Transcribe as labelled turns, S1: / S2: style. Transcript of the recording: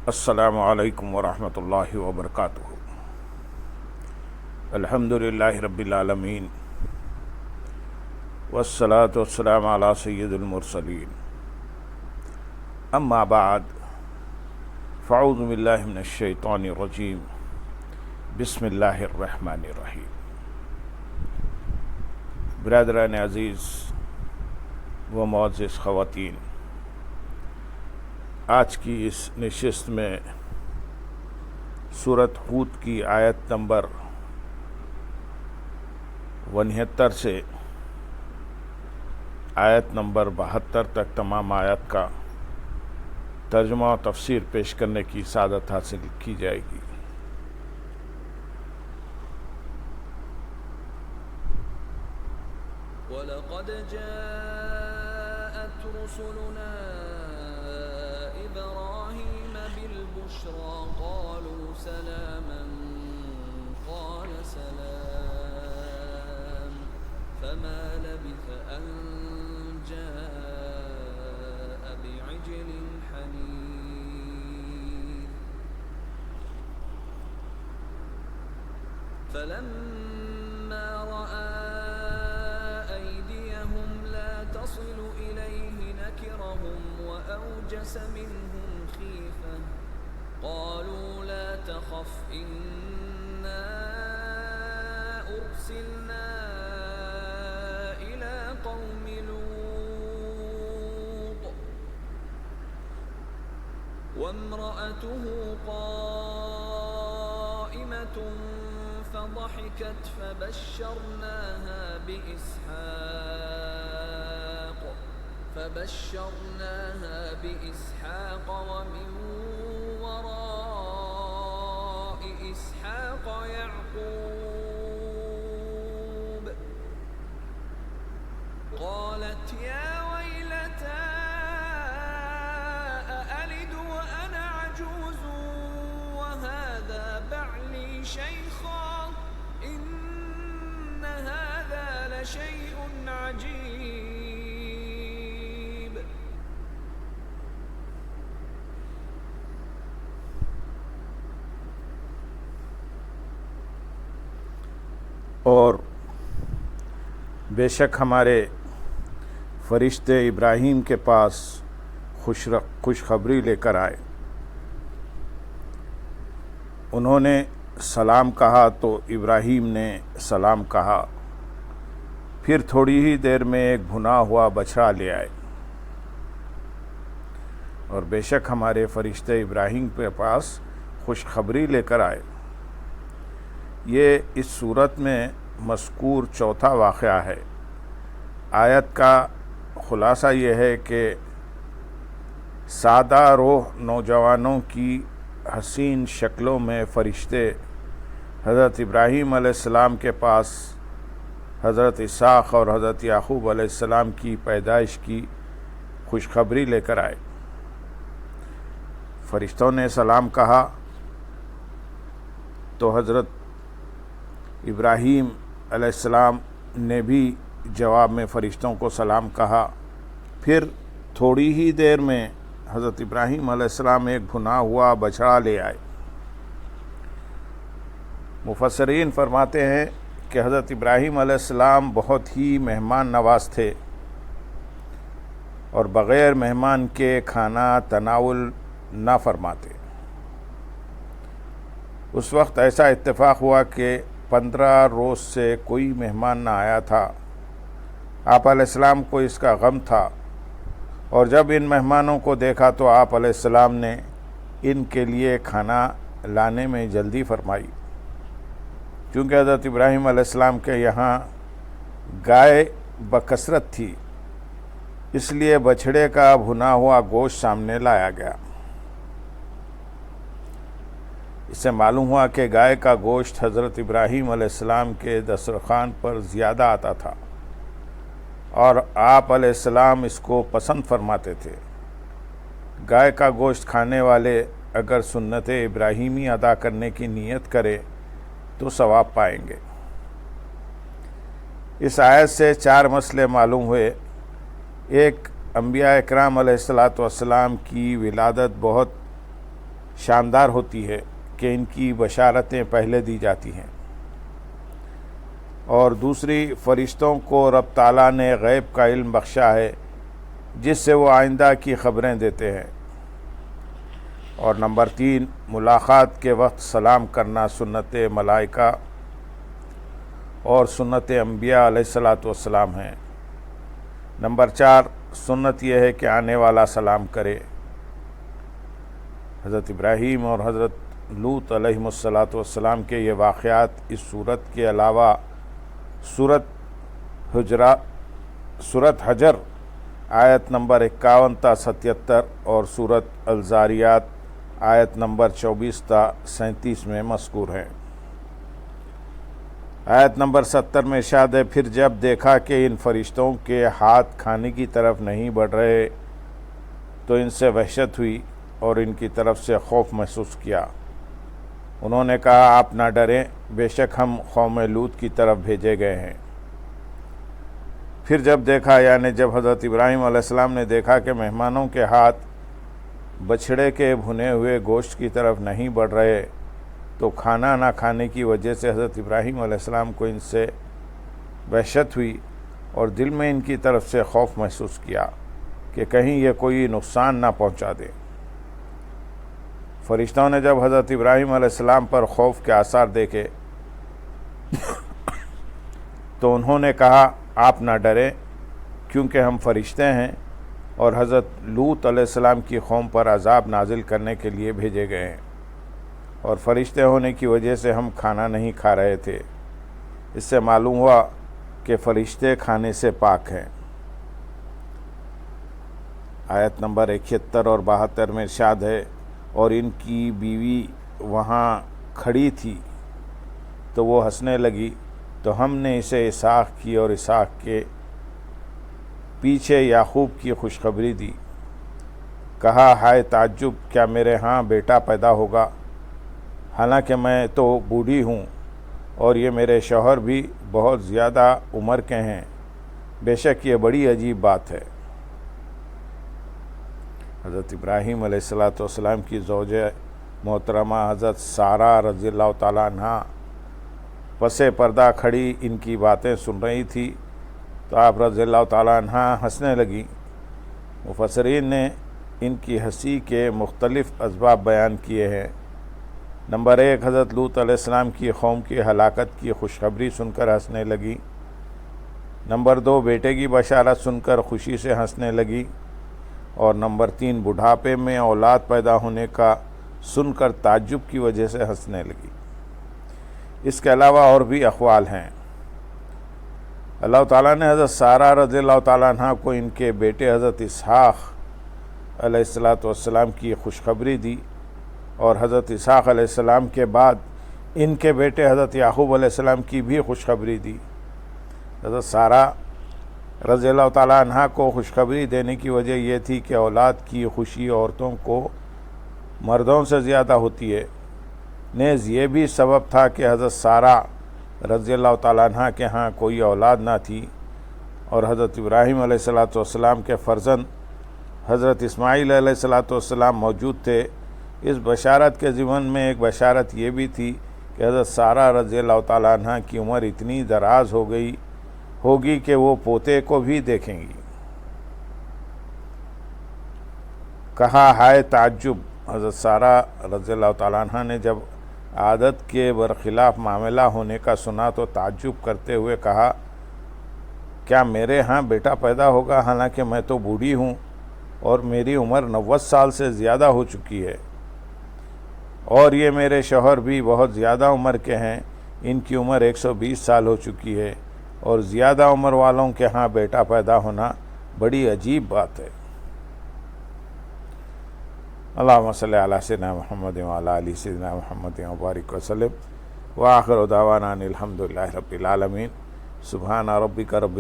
S1: السلام علیکم ورحمۃ اللہ وبرکاتہ۔ الحمدللہ رب العالمین والصلاة والسلام علی سید المرسلین، اما بعد فاعوذ باللہ من الشیطان الرجیم، بسم اللہ الرحمن الرحیم۔ برادران عزیز و معزز خواتین، آج کی اس نشست میں سورۃ ہود کی آیت نمبر 69 سے آیت نمبر 72 تک تمام آیات کا ترجمہ و تفسیر پیش کرنے کی سعادت حاصل کی جائے گی۔
S2: وَلَقَدْ جَاءَتْ رُسُلُنَا إِبْرَاهِيمَ بِالْبُشْرَى قَالُوا سَلَامًا قَالَ سَلَامٌ فَمَا لَبِثَ أَن جَاءَ بِعِجْلٍ حَنِيذٍ فَلَمَّا رَأَى أَيْدِيَهُمْ لَا تَصِلُ إِلَيْهِ نَكِرَهُمْ وَأَوْجَسَ مِنْهُمْ خِيفَةً قَالُوا لَا تَخَفْ إِنَّا أُرْسِلْنَا إِلَى قَوْمِ لُوطٍ وَامْرَأَتُهُ قَائِمَةٌ فضحكت فبشرناها بإسحاق ومن وراء إسحاق يعقوب قالت يا ويلتى أألد وأنا عجوز وهذا بعلي شيخا إن هذا لشيء عجيب۔
S1: اور بے شک ہمارے فرشتے ابراہیم کے پاس خوشخبری لے کر آئے۔ انہوں نے سلام کہا تو ابراہیم نے سلام کہا، پھر تھوڑی ہی دیر میں ایک بھنا ہوا بچڑا لے آئے۔ اور بے شک ہمارے فرشتے ابراہیم کے پاس خوشخبری لے کر آئے۔ یہ اس صورت میں مذکور چوتھا واقعہ ہے۔ آیت کا خلاصہ یہ ہے کہ سادہ روح نوجوانوں کی حسین شکلوں میں فرشتے حضرت ابراہیم علیہ السلام کے پاس حضرت اسحاق اور حضرت یعقوب علیہ السلام کی پیدائش کی خوشخبری لے کر آئے۔ فرشتوں نے سلام کہا تو حضرت ابراہیم علیہ السلام نے بھی جواب میں فرشتوں کو سلام کہا، پھر تھوڑی ہی دیر میں حضرت ابراہیم علیہ السلام ایک بھنا ہوا بچڑا لے آئے۔ مفسرین فرماتے ہیں کہ حضرت ابراہیم علیہ السلام بہت ہی مہمان نواز تھے اور بغیر مہمان کے کھانا تناول نہ فرماتے۔ اس وقت ایسا اتفاق ہوا کہ 15 روز سے کوئی مہمان نہ آیا تھا۔ آپ علیہ السلام کو اس کا غم تھا، اور جب ان مہمانوں کو دیکھا تو آپ علیہ السلام نے ان کے لیے کھانا لانے میں جلدی فرمائی۔ چونکہ حضرت ابراہیم علیہ السلام کے یہاں گائے بکثرت تھی، اس لیے بچھڑے کا بھنا ہوا گوشت سامنے لایا گیا۔ اس سے معلوم ہوا کہ گائے کا گوشت حضرت ابراہیم علیہ السلام کے دسترخوان پر زیادہ آتا تھا، اور آپ علیہ السلام اس کو پسند فرماتے تھے۔ گائے کا گوشت کھانے والے اگر سنت ابراہیمی ادا کرنے کی نیت کرے تو ثواب پائیں گے۔ اس آیت سے 4 مسئلے معلوم ہوئے۔ ایک، انبیاء اکرام علیہ الصلاۃ والسلام کی ولادت بہت شاندار ہوتی ہے کہ ان کی بشارتیں پہلے دی جاتی ہیں، اور دوسری فرشتوں کو رب تعالیٰ نے غیب کا علم بخشا ہے جس سے وہ آئندہ کی خبریں دیتے ہیں۔ اور نمبر 3، ملاقات کے وقت سلام کرنا سنت ملائکہ اور سنت انبیاء علیہ السلام ہیں۔ نمبر 4، سنت یہ ہے کہ آنے والا سلام کرے۔ حضرت ابراہیم اور حضرت لوط علیہ السلام کے یہ واقعات اس صورت کے علاوہ سورت حجر آیت نمبر 51 تا 77 اور سورت الزاریات آیت نمبر 24 تا 37 میں مذکور ہیں۔ آیت نمبر 70 میں ارشاد ہے، پھر جب دیکھا کہ ان فرشتوں کے ہاتھ کھانے کی طرف نہیں بڑھ رہے تو ان سے وحشت ہوئی اور ان کی طرف سے خوف محسوس کیا۔ انہوں نے کہا، آپ نہ ڈریں، بے شک ہم قوم لوط کی طرف بھیجے گئے ہیں۔ پھر جب دیکھا، یعنی جب حضرت ابراہیم علیہ السلام نے دیکھا کہ مہمانوں کے ہاتھ بچھڑے کے بھنے ہوئے گوشت کی طرف نہیں بڑھ رہے تو کھانا نہ کھانے کی وجہ سے حضرت ابراہیم علیہ السلام کو ان سے وحشت ہوئی اور دل میں ان کی طرف سے خوف محسوس کیا کہ کہیں یہ کوئی نقصان نہ پہنچا دے۔ فرشتوں نے جب حضرت ابراہیم علیہ السلام پر خوف کے آثار دیکھے تو انہوں نے کہا، آپ نہ ڈریں، کیونکہ ہم فرشتے ہیں اور حضرت لوط علیہ السلام کی قوم پر عذاب نازل کرنے کے لیے بھیجے گئے ہیں، اور فرشتے ہونے کی وجہ سے ہم کھانا نہیں کھا رہے تھے۔ اس سے معلوم ہوا کہ فرشتے کھانے سے پاک ہیں۔ آیت نمبر 71 اور 72 میں ارشاد ہے، اور ان کی بیوی وہاں کھڑی تھی تو وہ ہنسنے لگی، تو ہم نے اسے اسحاق کی اور اسحاق کے پیچھے یعقوب کی خوشخبری دی۔ کہا، ہائے تعجب، کیا میرے ہاں بیٹا پیدا ہوگا؟ حالانکہ میں تو بوڑھی ہوں اور یہ میرے شوہر بھی بہت زیادہ عمر کے ہیں، بے شک یہ بڑی عجیب بات ہے۔ حضرت ابراہیم علیہ السلام کی زوجہ محترمہ حضرت سارہ رضی اللہ تعالیٰ عنہ پس پردہ کھڑی ان کی باتیں سن رہی تھی تو آپ رضی اللہ تعالیٰ عنہ ہنسنے لگیں۔ مفسرین نے ان کی ہنسی کے مختلف اسباب بیان کیے ہیں۔ نمبر 1، حضرت لوط علیہ السلام کی قوم کی ہلاکت کی خوشخبری سن کر ہنسنے لگی۔ نمبر 2، بیٹے کی بشارت سن کر خوشی سے ہنسنے لگی۔ اور نمبر 3، بڑھاپے میں اولاد پیدا ہونے کا سن کر تعجب کی وجہ سے ہنسنے لگی۔ اس کے علاوہ اور بھی اقوال ہیں۔ اللہ تعالیٰ نے حضرت سارہ رضی اللہ تعالیٰ عنہ کو ان کے بیٹے حضرت اسحاق علیہ السلام کی خوشخبری دی، اور حضرت اسحاق علیہ السلام کے بعد ان کے بیٹے حضرت یعقوب علیہ السلام کی بھی خوشخبری دی۔ حضرت سارہ رضی اللہ تعالیٰ عنہ کو خوشخبری دینے کی وجہ یہ تھی کہ اولاد کی خوشی عورتوں کو مردوں سے زیادہ ہوتی ہے۔ نیز یہ بھی سبب تھا کہ حضرت سارہ رضی اللہ تعالیٰ عنہ کے ہاں کوئی اولاد نہ تھی، اور حضرت ابراہیم علیہ السلام کے فرزند حضرت اسماعیل علیہ السلام موجود تھے۔ اس بشارت کے ضمن میں ایک بشارت یہ بھی تھی کہ حضرت سارہ رضی اللہ تعالیٰ عنہ کی عمر اتنی دراز ہوگی کہ وہ پوتے کو بھی دیکھیں گی۔ کہا، ہائے تعجب، حضرت سارہ رضی اللہ تعالیٰ عنہ نے جب عادت کے برخلاف معاملہ ہونے کا سنا تو تعجب کرتے ہوئے کہا، کیا میرے ہاں بیٹا پیدا ہوگا؟ حالانکہ میں تو بوڑھی ہوں اور میری عمر 90 سال سے زیادہ ہو چکی ہے، اور یہ میرے شوہر بھی بہت زیادہ عمر کے ہیں، ان کی عمر 120 سال ہو چکی ہے، اور زیادہ عمر والوں کے ہاں بیٹا پیدا ہونا بڑی عجیب بات ہے۔ اللہم صلی علی سیدنا محمد وعلی آل سیدنا محمد وبارک وسلم، وآخر دعوانا ان الحمد للہ رب العالمین۔ سبحان ربک رب